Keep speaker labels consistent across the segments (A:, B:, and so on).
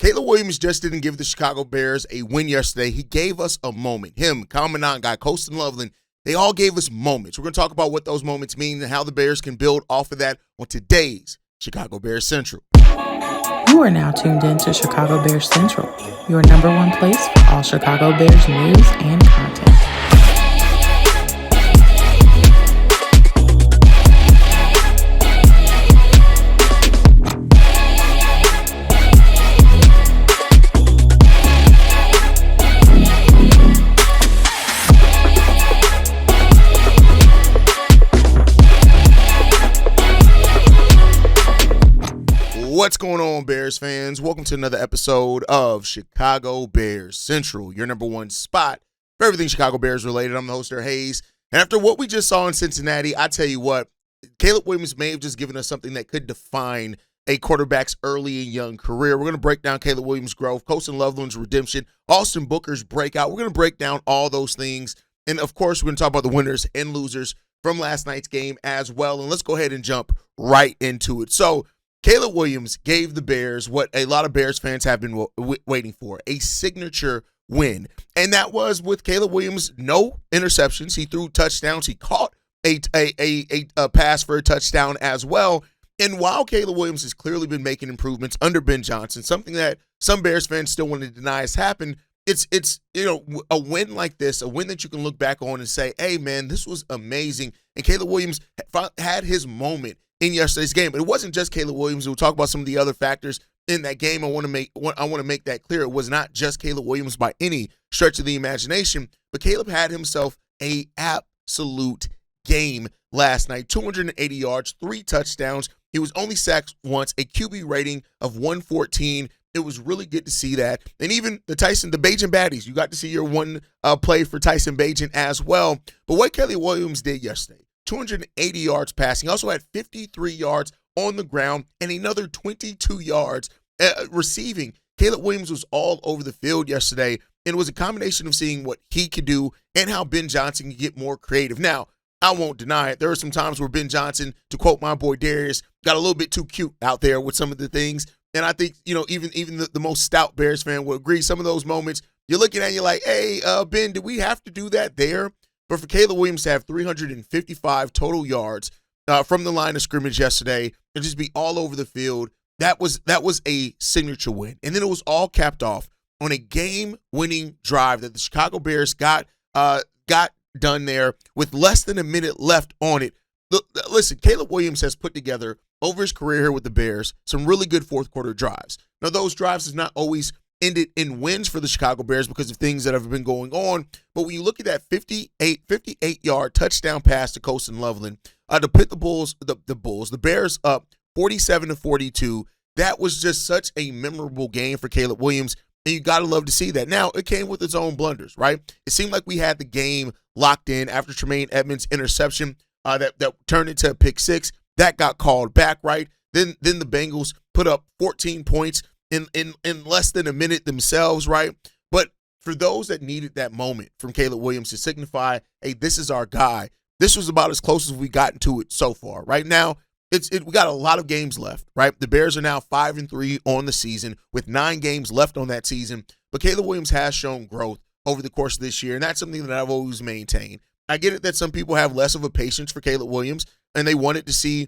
A: Caleb Williams just didn't give the Chicago Bears a win yesterday. He gave us a moment. Him, Commandant guy, Colston Loveland, they all gave us moments. We're going to talk about what those moments mean and how the Bears can build off of that on today's Chicago Bears Central.
B: You are now tuned in to Chicago Bears Central, your number one place for all Chicago Bears news and content.
A: What's going on, Bears fans? Welcome to another episode of Chicago Bears Central, your number one spot for everything Chicago Bears related. I'm the host there, Haize. And after what we just saw in Cincinnati, I tell you what, Caleb Williams may have just given us something that could define a quarterback's early and young career. We're going to break down Caleb Williams' growth, Colston Loveland's redemption, Austin Booker's breakout. We're going to break down all those things. And, of course, we're going to talk about the winners and losers from last night's game as well. And let's go ahead and jump right into it. So, Caleb Williams gave the Bears what a lot of Bears fans have been waiting for, a signature win. And that was with Caleb Williams, no interceptions. He threw touchdowns. He caught a pass for a touchdown as well. And while Caleb Williams has clearly been making improvements under Ben Johnson, something that some Bears fans still want to deny has happened, it's a win like this, a win that you can look back on and say, hey, man, this was amazing. And Caleb Williams had his moment in yesterday's game. But it wasn't just Caleb Williams. We'll talk about some of the other factors in that game. I want to make that clear. It was not just Caleb Williams by any stretch of the imagination, but Caleb had himself a absolute game last night. 280 yards, 3 touchdowns. He was only sacked once, a QB rating of 114. It was really good to see that. And even the Bajan Baddies, you got to see your one play for Tyson Bajan as well. But what Caleb Williams did yesterday, 280 yards passing. He also had 53 yards on the ground and another 22 yards receiving. Caleb Williams was all over the field yesterday, and it was a combination of seeing what he could do and how Ben Johnson can get more creative. Now, I won't deny it. There are some times where Ben Johnson, to quote my boy Darius, got a little bit too cute out there with some of the things. And I think, even the most stout Bears fan will agree. Some of those moments, you're looking at it, you're like, hey, Ben, did we have to do that there? But for Caleb Williams to have 355 total yards from the line of scrimmage yesterday and just be all over the field, that was a signature win. And then it was all capped off on a game-winning drive that the Chicago Bears got done there with less than a minute left on it. Listen, Caleb Williams has put together over his career here with the Bears some really good fourth-quarter drives. Now, those drives have not always ended in wins for the Chicago Bears because of things that have been going on. But when you look at that 58-yard touchdown pass to Colston Loveland to put the Bears up 47-42, that was just such a memorable game for Caleb Williams, and you got to love to see that. Now, it came with its own blunders, right? It seemed like we had the game locked in after Tremaine Edmonds' interception that turned into a pick six. That got called back, right? Then the Bengals put up 14 points in less than a minute themselves, right? But for those that needed that moment from Caleb Williams to signify, hey, this is our guy, this was about as close as we gotten to it so far. Right now, we got a lot of games left, right? The Bears are now 5-3 on the season with 9 games left on that season. But Caleb Williams has shown growth over the course of this year, and that's something that I've always maintained. I get it that some people have less of a patience for Caleb Williams, and they want to see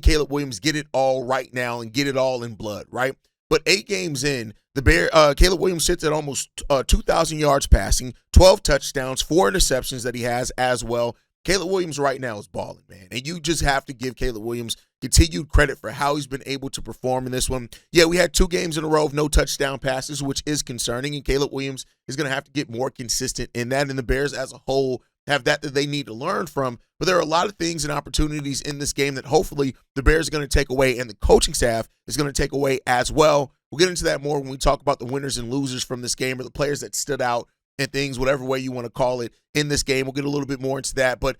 A: Caleb Williams get it all right now and get it all in blood, right? But 8 games in, Caleb Williams sits at almost 2,000 yards passing, 12 touchdowns, 4 interceptions that he has as well. Caleb Williams right now is balling, man. And you just have to give Caleb Williams continued credit for how he's been able to perform in this one. Yeah, we had 2 games in a row of no touchdown passes, which is concerning, and Caleb Williams is going to have to get more consistent in that, and the Bears as a whole have that they need to learn from. But there are a lot of things and opportunities in this game that hopefully the Bears are going to take away, and the coaching staff is going to take away as well. We'll get into that more when we talk about the winners and losers from this game, or the players that stood out and things, whatever way you want to call it, in this game. We'll get a little bit more into that. But,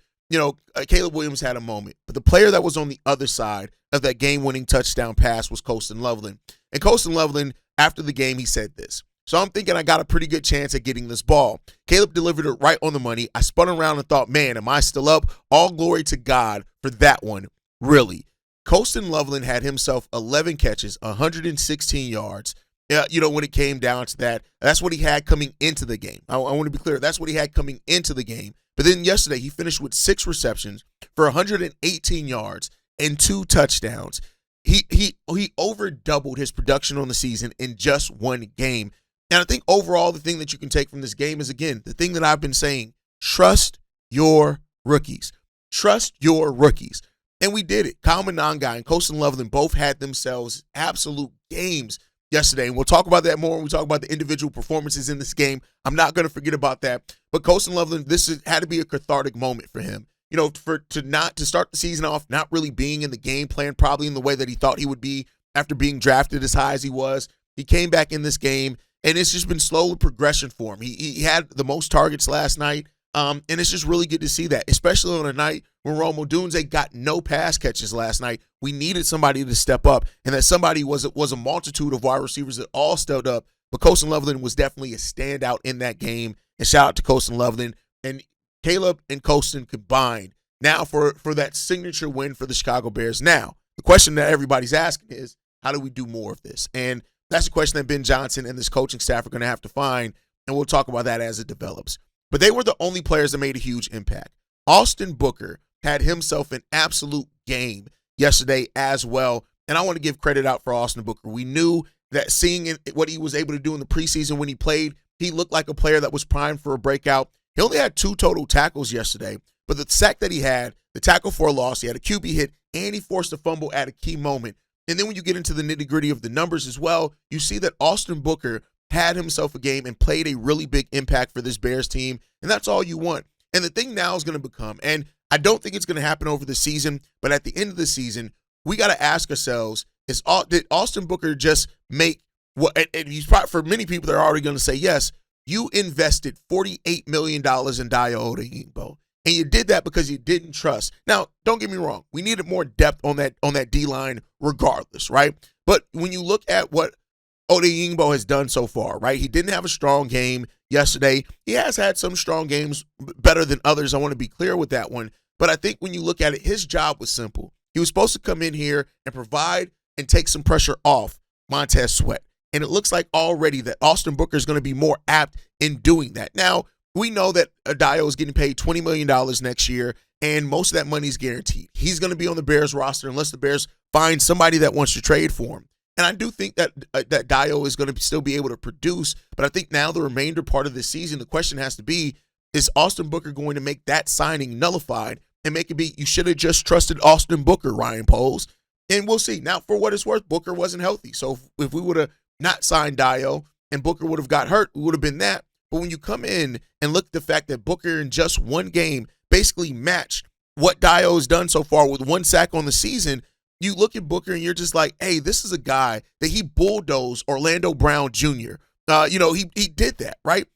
A: Caleb Williams had a moment. But the player that was on the other side of that game-winning touchdown pass was Colston Loveland. And Colston Loveland, after the game, he said this. So I'm thinking I got a pretty good chance at getting this ball. Caleb delivered it right on the money. I spun around and thought, man, am I still up? All glory to God for that one. Really. Colston Loveland had himself 11 catches, 116 yards, when it came down to that. That's what he had coming into the game. I want to be clear. That's what he had coming into the game. But then yesterday, he finished with 6 receptions for 118 yards and 2 touchdowns. He over doubled his production on the season in just one game. And I think overall, the thing that you can take from this game is, again, the thing that I've been saying, trust your rookies. Trust your rookies. And we did it. Kyle Monangai and Colston Loveland both had themselves absolute games yesterday. And we'll talk about that more when we talk about the individual performances in this game. I'm not going to forget about that. But Colston Loveland, had to be a cathartic moment for him. To start the season off not really being in the game plan probably in the way that he thought he would be after being drafted as high as he was. He came back in this game, and it's just been slow progression for him. He had the most targets last night, and it's just really good to see that, especially on a night when Rome Odunze got no pass catches last night. We needed somebody to step up, and that somebody was a multitude of wide receivers that all stepped up, but Colston Loveland was definitely a standout in that game, and shout out to Colston Loveland. And Caleb and Colston combined now for that signature win for the Chicago Bears. Now, the question that everybody's asking is, how do we do more of this? And that's the question that Ben Johnson and this coaching staff are going to have to find, and we'll talk about that as it develops. But they were the only players that made a huge impact. Austin Booker had himself an absolute game yesterday as well, and I want to give credit out for Austin Booker. We knew that seeing what he was able to do in the preseason when he played, he looked like a player that was primed for a breakout. He only had 2 total tackles yesterday, but the sack that he had, the tackle for a loss, he had a QB hit, and he forced a fumble at a key moment. And then when you get into the nitty-gritty of the numbers as well, you see that Austin Booker had himself a game and played a really big impact for this Bears team, and that's all you want. And the thing now is going to become, and I don't think it's going to happen over the season, but at the end of the season, we got to ask ourselves, did Austin Booker just make what, and he's probably, for many people, they're already going to say yes, you invested $48 million in Dayo Odeyingbo, and you did that because you didn't trust. Now, don't get me wrong. We needed more depth on that D-line regardless, right? But when you look at what Odeyingbo has done so far, right? He didn't have a strong game yesterday. He has had some strong games, better than others. I want to be clear with that one. But I think when you look at it, his job was simple. He was supposed to come in here and provide and take some pressure off Montez Sweat. And it looks like already that Austin Booker is going to be more apt in doing that. Now, we know that Dayo is getting paid $20 million next year, and most of that money is guaranteed. He's going to be on the Bears roster unless the Bears find somebody that wants to trade for him. And I do think that Dayo is going to still be able to produce, but I think now the remainder part of the season, the question has to be, is Austin Booker going to make that signing nullified and make it be, you should have just trusted Austin Booker, Ryan Poles? And we'll see. Now, for what it's worth, Booker wasn't healthy. So if we would have not signed Dayo and Booker would have got hurt, it would have been that. But when you come in and look at the fact that Booker in just one game basically matched what Dayo has done so far with 1 sack on the season, you look at Booker and you're just like, hey, this is a guy that he bulldozed Orlando Brown Jr. He did that, right?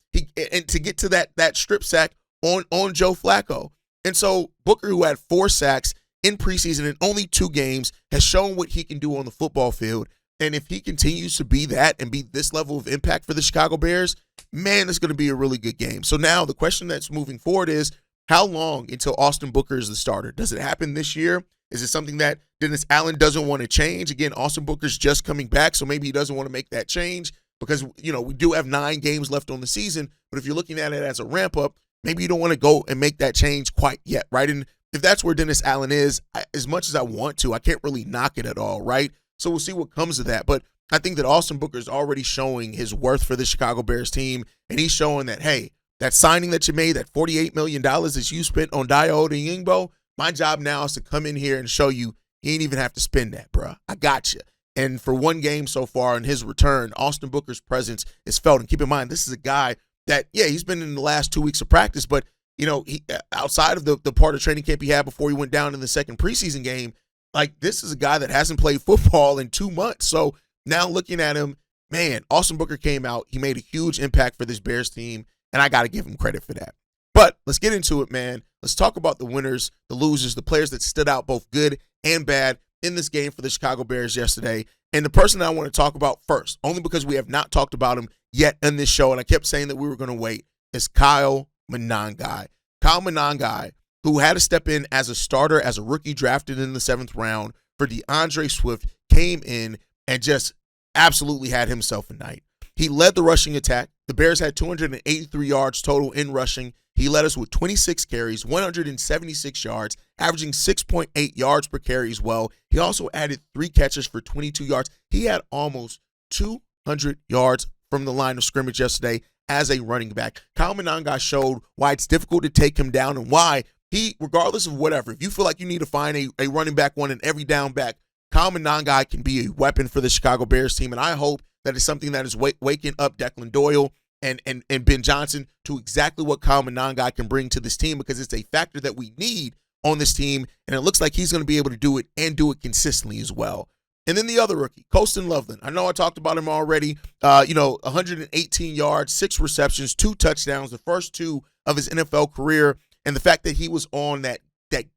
A: And to get to that strip sack on Joe Flacco. And so Booker, who had 4 sacks in preseason in only 2 games, has shown what he can do on the football field. And if he continues to be that and be this level of impact for the Chicago Bears, man, it's going to be a really good game. So now the question that's moving forward is, how long until Austin Booker is the starter? Does it happen this year? Is it something that Dennis Allen doesn't want to change? Again, Austin Booker's just coming back, so maybe he doesn't want to make that change because, we do have 9 games left on the season. But if you're looking at it as a ramp-up, maybe you don't want to go and make that change quite yet, right? And if that's where Dennis Allen is, as much as I want to, I can't really knock it at all, right? So we'll see what comes of that. But I think that Austin Booker is already showing his worth for the Chicago Bears team, and he's showing that, hey, that signing that you made, that $48 million that you spent on Dayo Odeyingbo, my job now is to come in here and show you ain't even have to spend that, bro. I got you. And for one game so far in his return, Austin Booker's presence is felt. And keep in mind, this is a guy that, yeah, he's been in the last 2 weeks of practice, but, he outside of the part of training camp he had before he went down in the second preseason game, like, this is a guy that hasn't played football in 2 months. So now looking at him, man, Austin Booker came out. He made a huge impact for this Bears team, and I got to give him credit for that. But let's get into it, man. Let's talk about the winners, the losers, the players that stood out both good and bad in this game for the Chicago Bears yesterday. And the person that I want to talk about first, only because we have not talked about him yet in this show, and I kept saying that we were going to wait, is Kyle Monangai. Kyle Monangai, who had to step in as a starter, as a rookie drafted in the 7th round for DeAndre Swift, came in and just absolutely had himself a night. He led the rushing attack. The Bears had 283 yards total in rushing. He led us with 26 carries, 176 yards, averaging 6.8 yards per carry as well. He also added 3 catches for 22 yards. He had almost 200 yards from the line of scrimmage yesterday as a running back. Kyle Monangai showed why it's difficult to take him down and why he, regardless of whatever, if you feel like you need to find a running back one in every down back, Kyle Monangai can be a weapon for the Chicago Bears team. And I hope that is something that is waking up Declan Doyle and Ben Johnson to exactly what Kyle Monangai can bring to this team, because it's a factor that we need on this team, and it looks like he's going to be able to do it and do it consistently as well. And then the other rookie, Colston Loveland. I know I talked about him already. 118 yards, 6 receptions, 2 touchdowns, the first 2 of his NFL career, and the fact that he was on that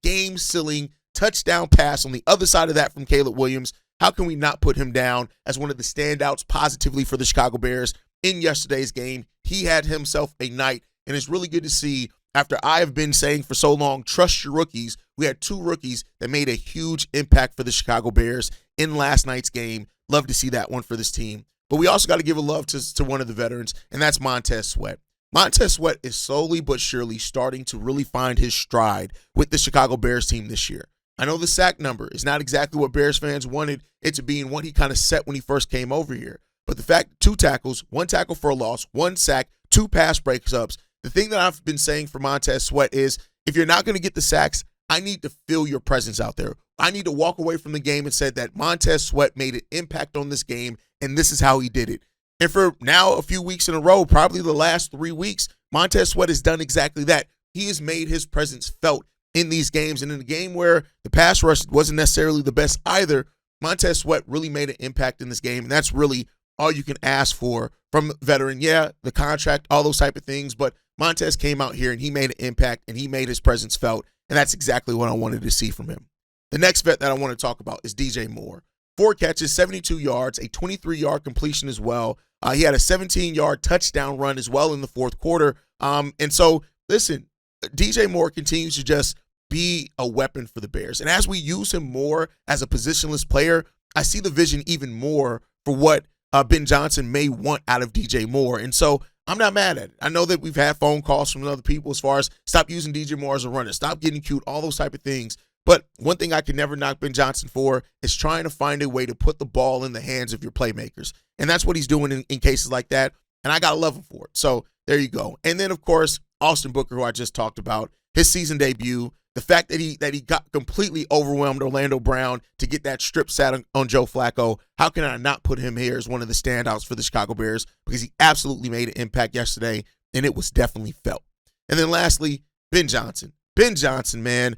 A: game-sealing touchdown pass on the other side of that from Caleb Williams. How can we not put him down as one of the standouts positively for the Chicago Bears in yesterday's game? He had himself a night, and it's really good to see, after I have been saying for so long, trust your rookies. We had 2 rookies that made a huge impact for the Chicago Bears in last night's game. Love to see that one for this team. But we also got to give a love to one of the veterans, and that's Montez Sweat. Montez Sweat is slowly but surely starting to really find his stride with the Chicago Bears team this year. I know the sack number is not exactly what Bears fans wanted it to be and what he kind of set when he first came over here. But the fact, 2 tackles, 1 tackle for a loss, 1 sack, 2 pass breakups. The thing that I've been saying for Montez Sweat is, if you're not going to get the sacks, I need to feel your presence out there. I need to walk away from the game and say that Montez Sweat made an impact on this game, and this is how he did it. And for now, a few weeks in a row, probably the last 3 weeks, Montez Sweat has done exactly that. He has made his presence felt in these games. And in a game where the pass rush wasn't necessarily the best either, Montez Sweat really made an impact in this game. And that's really all you can ask for from a veteran. Yeah, the contract, all those type of things. But Montez came out here and he made an impact and he made his presence felt. And that's exactly what I wanted to see from him. The next vet that I want to talk about is DJ Moore. 4 catches, 72 yards, a 23-yard completion as well. He had a 17-yard touchdown run as well in the fourth quarter. And so, listen, DJ Moore continues to just be a weapon for the Bears. And as we use him more as a positionless player, I see the vision even more for what Ben Johnson may want out of DJ Moore. And so I'm not mad at it. I know that we've had phone calls from other people as far as stop using DJ Moore as a runner, stop getting cute, all those type of things. But one thing I can never knock Ben Johnson for is trying to find a way to put the ball in the hands of your playmakers. And that's what he's doing in cases like that. And I got to love him for it. So there you go. And then, of course, Austin Booker, who I just talked about, his season debut, the fact that he got completely overwhelmed Orlando Brown to get that strip sack on Joe Flacco. How can I not put him here as one of the standouts for the Chicago Bears? Because he absolutely made an impact yesterday, and it was definitely felt. And then lastly, Ben Johnson. Ben Johnson, man.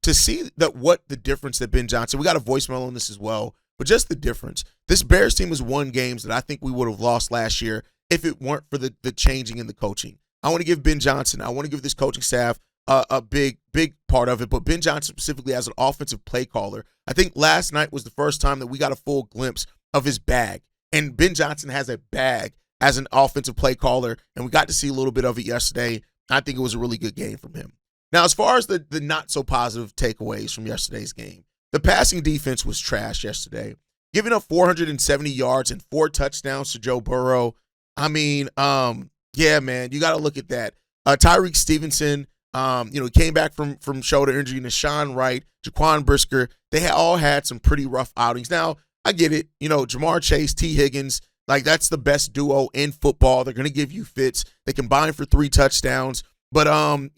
A: To see what the difference that Ben Johnson, we got a voicemail on this as well, but just the difference. This Bears team has won games that I think we would have lost last year if it weren't for the changing in the coaching. I want to give Ben Johnson, I want to give this coaching staff a big part of it, but Ben Johnson specifically as an offensive play caller, I think last night was the first time that we got a full glimpse of his bag. And Ben Johnson has a bag as an offensive play caller, and we got to see a little bit of it yesterday. I think it was a really good game from him. Now, as far as the not-so-positive takeaways from yesterday's game, the passing defense was trash yesterday. Giving up 470 yards and 4 touchdowns to Joe Burrow. I mean, yeah, man, you got to look at that. Tyreek Stevenson, he came back from shoulder injury. Nashawn Wright, Jaquan Brisker, they all had some pretty rough outings. Now, I get it. Jamar Chase, T. Higgins, like that's the best duo in football. They're going to give you fits. They combined for 3 touchdowns. But,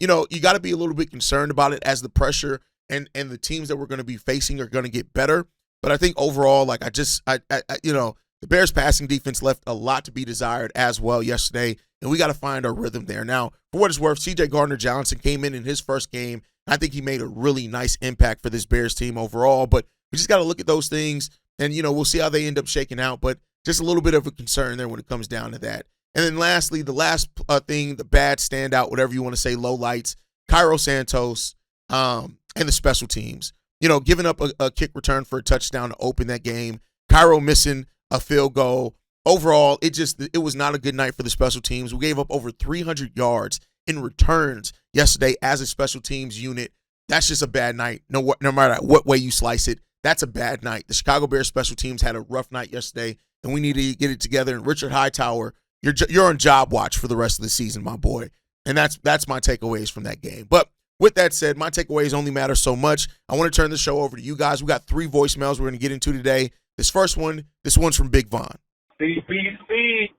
A: you got to be a little bit concerned about it as the pressure and the teams that we're going to be facing are going to get better. But I think overall, like the Bears passing defense left a lot to be desired as well yesterday, and we got to find our rhythm there. Now, for what it's worth, C.J. Gardner-Johnson came in his first game. I think he made a really nice impact for this Bears team overall, but we just got to look at those things, and, we'll see how they end up shaking out. But just a little bit of a concern there when it comes down to that. And then lastly, the last thing, the bad standout, whatever you want to say, low lights, Cairo Santos and the special teams. Giving up a kick return for a touchdown to open that game. Cairo missing a field goal. Overall, it was not a good night for the special teams. We gave up over 300 yards in returns yesterday as a special teams unit. That's just a bad night, no matter what way you slice it. that's a bad night. The Chicago Bears special teams had a rough night yesterday, and we need to get it together. And Richard Hightower, you're on job watch for the rest of the season, my boy. And that's my takeaways from that game. But with that said, my takeaways only matter so much. I want to turn the show over to you guys. We got 3 voicemails we're going to get into today. This one's from Big Von.
C: CBC,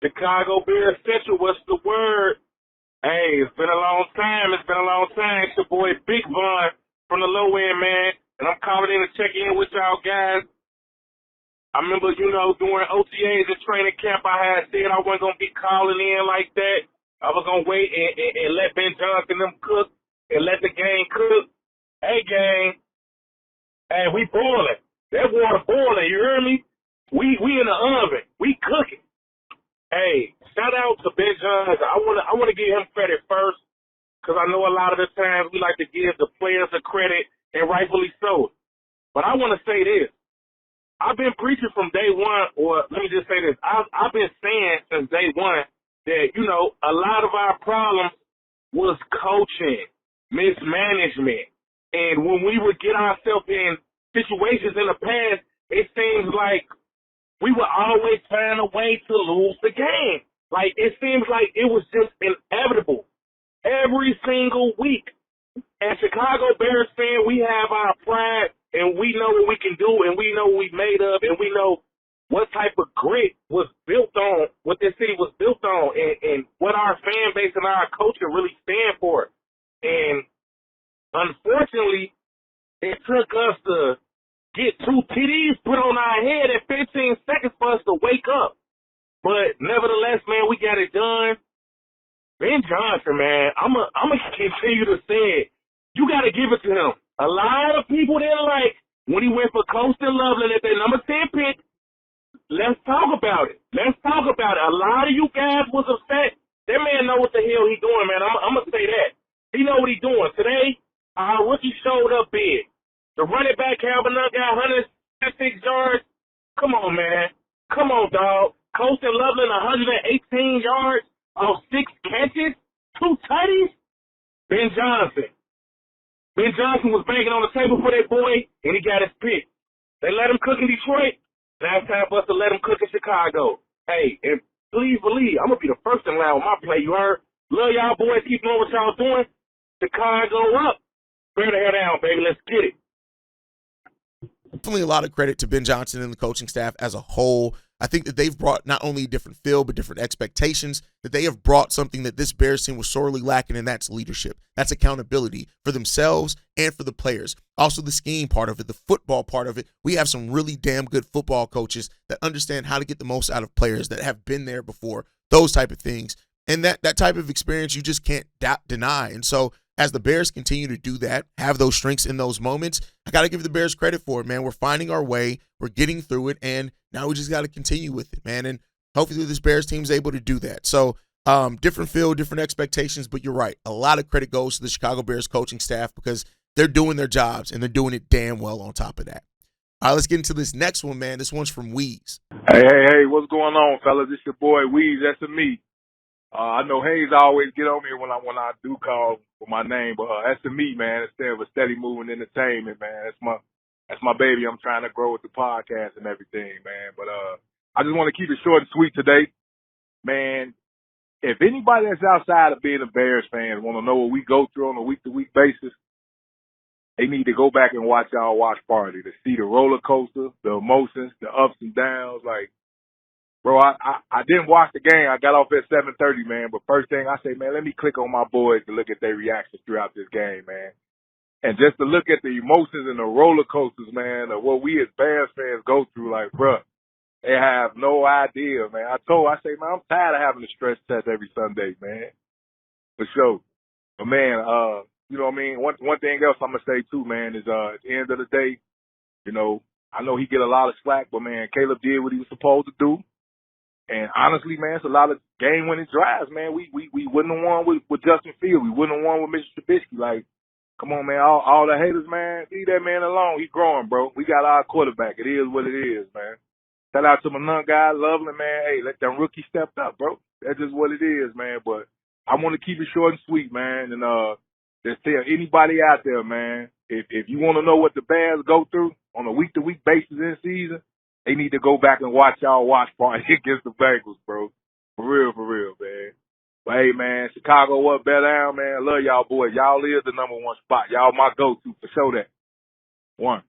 C: Chicago Bears Central, what's the word? Hey, it's been a long time. It's your boy Big Von from the low end, man. And I'm calling in to check in with y'all guys. I remember, during OTAs and training camp, I had said I wasn't going to be calling in like that. I was going to wait and let Ben Johnson them cook and let the gang cook. Hey, gang. Hey, we boiling. That water boiling, you hear me? We in the oven. We cooking. Hey, shout out to Ben Johnson. I want to give him credit first because I know a lot of the times we like to give the players the credit, and rightfully so. But I want to say this. I've been preaching from day one, or let me just say this. I've been saying since day one that, a lot of our problems was coaching, mismanagement. And when we would get ourselves in situations in the past, it seems like we were always finding a way to lose the game. Like, it seems like it was just inevitable. Every single week. As Chicago Bears fan, we have our pride, and we know what we can do, and we know what we made of, and we know what type of grit was built on, what this city was built on, and what our fan base and our culture really stand for. And unfortunately, it took us to get 2 TDs put on our head in 15 seconds for us to wake up. But nevertheless, man, we got it done. Ben Johnson, man, I'm gonna continue to say it. You got to give it to him. A lot of people didn't like when he went for Colston Loveland at that number 10 pick. Let's talk about it. A lot of you guys was upset. That man know what the hell he doing, man. I'm going to say that. He know what he doing. Today, our rookie showed up big. The running back, Calvin Nutt, got 106 yards. Come on, man. Come on, dog. Colston Loveland, 118 yards off 6 catches, 2 tutties. Ben Johnson was banging on the table for that boy, and he got his pick. They let him cook in Detroit. Now it's time for us to let him cook in Chicago. Hey, and please believe, I'm going to be the first in line with my play, you heard? Love y'all boys. Keep doing what y'all doing. Chicago up. Bear the hair down, baby. Let's get it.
A: Definitely a lot of credit to Ben Johnson and the coaching staff as a whole. I think that they've brought not only a different feel, but different expectations, that they have brought something that this Bears team was sorely lacking, and that's leadership. That's accountability for themselves and for the players. Also the scheme part of it, the football part of it. We have some really damn good football coaches that understand how to get the most out of players, that have been there before, those type of things. And that type of experience you just can't deny. And so as the Bears continue to do that, have those strengths in those moments, I got to give the Bears credit for it, man. We're finding our way. We're getting through it, and now we just got to continue with it, man. And hopefully this Bears team is able to do that. So different feel, different expectations, but you're right. A lot of credit goes to the Chicago Bears coaching staff because they're doing their jobs, and they're doing it damn well on top of that. All right, let's get into this next one, man. This one's from Haize.
D: Hey, what's going on, fellas? It's your boy Haize. That's me. I know Haize always get on me when I do call for my name, but that's me, man. Instead of a steady moving entertainment, man. That's my baby. I'm trying to grow with the podcast and everything, man. But I just want to keep it short and sweet today, man. If anybody that's outside of being a Bears fan want to know what we go through on a week-to-week basis, they need to go back and watch our watch party to see the roller coaster, the emotions, the ups and downs. Like, bro, I didn't watch the game. I got off at 7:30, man. But first thing I say, man, let me click on my boys to look at their reactions throughout this game, man. And just to look at the emotions and the roller coasters, man, of what we as Bears fans go through, like, bro, they have no idea, man. I say, man, I'm tired of having to stress test every Sunday, man. For sure. But, man, you know what I mean? One thing else I'm going to say, too, man, is at the end of the day, you know, I know he get a lot of slack, but, man, Caleb did what he was supposed to do. And honestly, man, it's a lot of game-winning drives, man. We wouldn't have won with Justin Fields. We wouldn't have won with Mr. Trubisky. Like, come on, man. All the haters, man, leave that man alone. He's growing, bro. We got our quarterback. It is what it is, man. Shout out to my young guy, Loveland, man. Hey, let them rookie step up, bro. That's just what it is, man. But I want to keep it short and sweet, man. And just tell anybody out there, man, if you want to know what the Bears go through on a week-to-week basis in season, they need to go back and watch y'all watch party against the Bengals, bro. For real, man. But hey, man, Chicago up, bear down, man. Love y'all boys. Y'all is the number one spot. Y'all my go-to for sure that. One.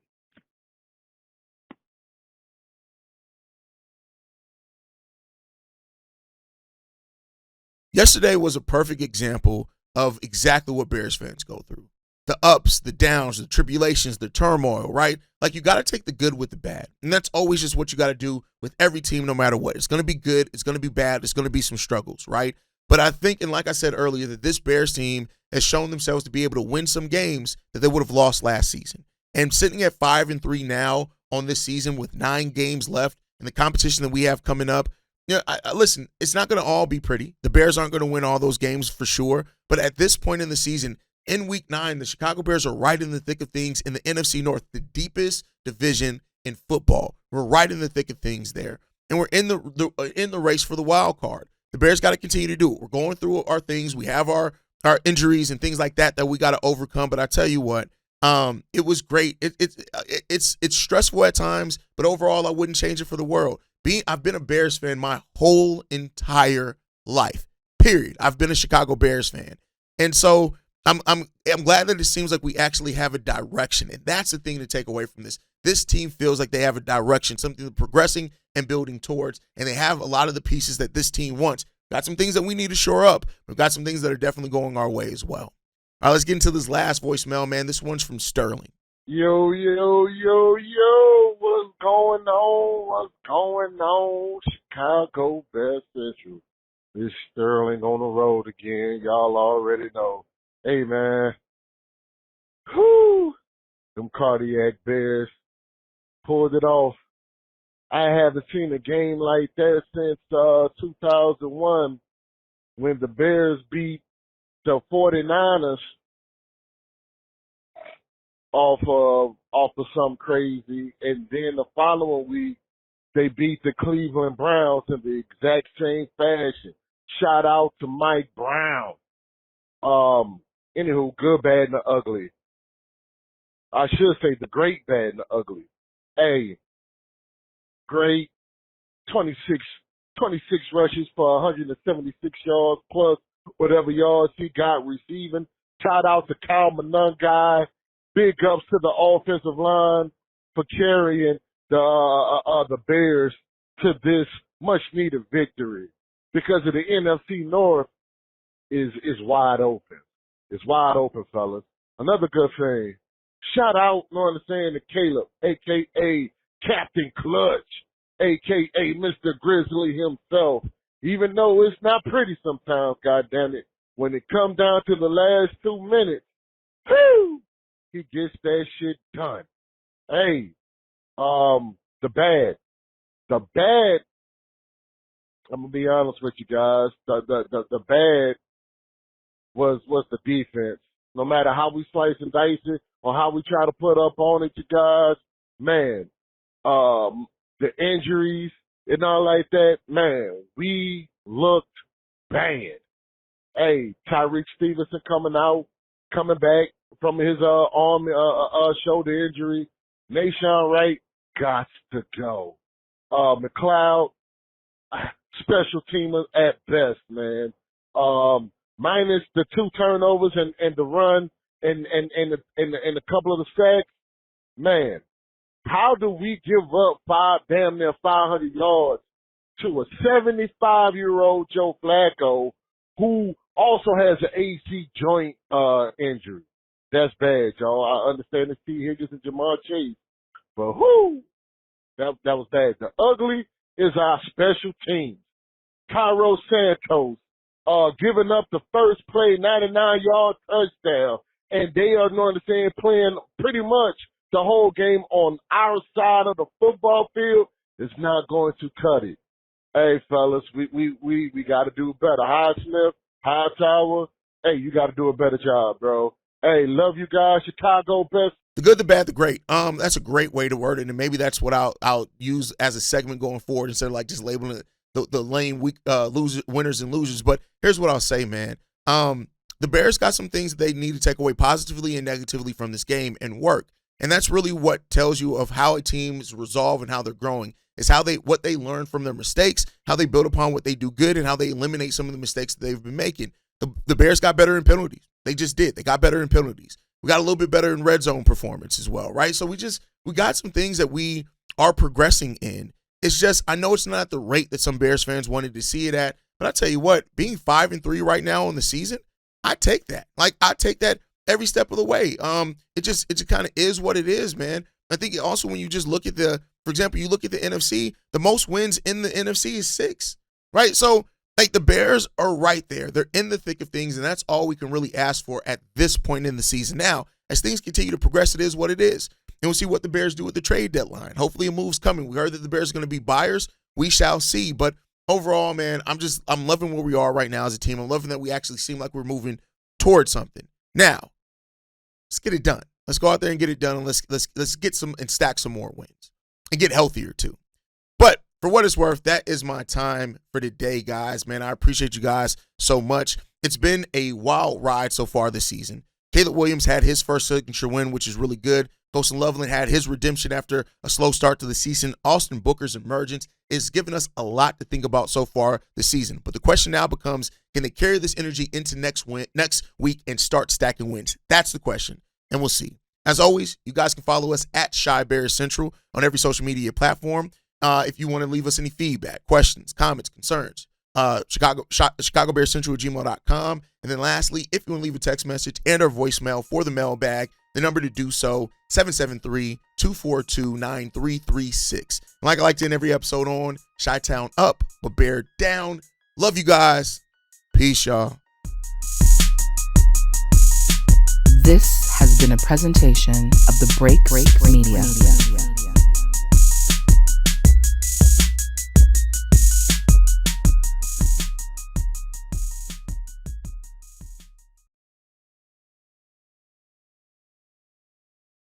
A: Yesterday was a perfect example of exactly what Bears fans go through. The ups, the downs, the tribulations, the turmoil, right? Like, you got to take the good with the bad. And that's always just what you got to do with every team, no matter what. It's going to be good. It's going to be bad. There's going to be some struggles, right? But I think, and like I said earlier, that this Bears team has shown themselves to be able to win some games that they would have lost last season. And sitting at 5-3 now on this season with 9 games left and the competition that we have coming up, listen, it's not going to all be pretty. The Bears aren't going to win all those games for sure. But at this point in the season, in Week 9, the Chicago Bears are right in the thick of things in the NFC North, the deepest division in football. We're right in the thick of things there, and we're in the race for the wild card. The Bears got to continue to do it. We're going through our things. We have our injuries and things like that we got to overcome. But I tell you what, it was great. It's stressful at times, but overall, I wouldn't change it for the world. I've been a Bears fan my whole entire life. Period. I've been a Chicago Bears fan, and so I'm glad that it seems like we actually have a direction, and that's the thing to take away from this. This team feels like they have a direction, something they're progressing and building towards, and they have a lot of the pieces that this team wants. Got some things that we need to shore up. We've got some things that are definitely going our way as well. All right, let's get into this last voicemail, man. This one's from Sterling.
E: Yo, what's going on? Chicago Bears Central. It's Sterling on the road again. Y'all already know. Hey, man. Whew. Them cardiac Bears pulled it off. I haven't seen a game like that since 2001 when the Bears beat the 49ers off of something crazy, and then the following week they beat the Cleveland Browns in the exact same fashion. Shout out to Mike Brown. Anywho, good, bad, and the ugly. I should say the great, bad, and the ugly. Hey, great, 26 rushes for 176 yards plus whatever yards he got receiving. Shout out to Kyle Monangai. Big ups to the offensive line for carrying the Bears to this much-needed victory, because of the NFC North is wide open. It's wide open, fellas. Another good thing. Shout out, you know what I'm saying, to Caleb, a.k.a. Captain Clutch, a.k.a. Mr. Grizzly himself. Even though it's not pretty sometimes, goddammit, when it comes down to the last 2 minutes, whew, he gets that shit done. Hey, the bad, I'm gonna be honest with you guys. The bad was the defense. No matter how we slice and dice it or how we try to put up on it, you guys, man, the injuries and all like that, man, we looked bad. Hey, Tyreek Stevenson coming back from his arm shoulder injury. Nashawn Wright got to go. McLeod, special teamer at best, man. Minus the 2 turnovers and the run and a couple of the sacks, man. How do we give up damn near 500 yards to a 75-year-old Joe Flacco who also has an AC joint injury? That's bad, y'all. I understand it's T. Higgins and Jamar Chase, but that was bad. The ugly is our special teams. Cairo Santos giving up the first play, 99-yard touchdown, and they are, you know what I'm saying, playing pretty much the whole game on our side of the football field is not going to cut it. Hey, fellas, we got to do better. Highsmith, Hightower, hey, you got to do a better job, bro. Hey, love you guys. Chicago best.
A: The good, the bad, the great. That's a great way to word it, and maybe that's what I'll use as a segment going forward instead of like just labeling it the lame week winners and losers. But here's what I'll say, man. the Bears got some things that they need to take away positively and negatively from this game and work. And that's really what tells you of how a team's resolve and how they're growing. Is what they learn from their mistakes, how they build upon what they do good, and how they eliminate some of the mistakes that they've been making. The Bears got better in penalties. They just did. They got better in penalties. We got a little bit better in red zone performance as well, right? So we got some things that we are progressing in. It's just, I know it's not at the rate that some Bears fans wanted to see it at, but I tell you what, being 5-3 right now in the season, I take that. Like, I take that every step of the way. It kind of is what it is, man. I think also when you just look at for example, you look at the NFC, the most wins in the NFC is 6, right? So, like, the Bears are right there. They're in the thick of things, and that's all we can really ask for at this point in the season. Now, as things continue to progress, it is what it is. And we'll see what the Bears do with the trade deadline. Hopefully a move's coming. We heard that the Bears are going to be buyers. We shall see. But overall, man, I'm loving where we are right now as a team. I'm loving that we actually seem like we're moving towards something. Now, let's get it done. Let's go out there and get it done, and let's get some and stack some more wins and get healthier too. But for what it's worth, that is my time for today, guys. Man, I appreciate you guys so much. It's been a wild ride so far this season. Caleb Williams had his first signature win, which is really good. Colston Loveland had his redemption after a slow start to the season. Austin Booker's emergence is giving us a lot to think about so far this season. But the question now becomes, can they carry this energy into next week and start stacking wins? That's the question, and we'll see. As always, you guys can follow us at Shy Bears Central on every social media platform. If you want to leave us any feedback, questions, comments, concerns, ChicagoBearsCentral@gmail.com. And then lastly, if you want to leave a text message and or voicemail for the mailbag, the number to do so, 773-242-9336. And like I like to end every episode on, Chi-Town up, but Bear down. Love you guys. Peace, y'all.
B: This has been a presentation of the Break Media.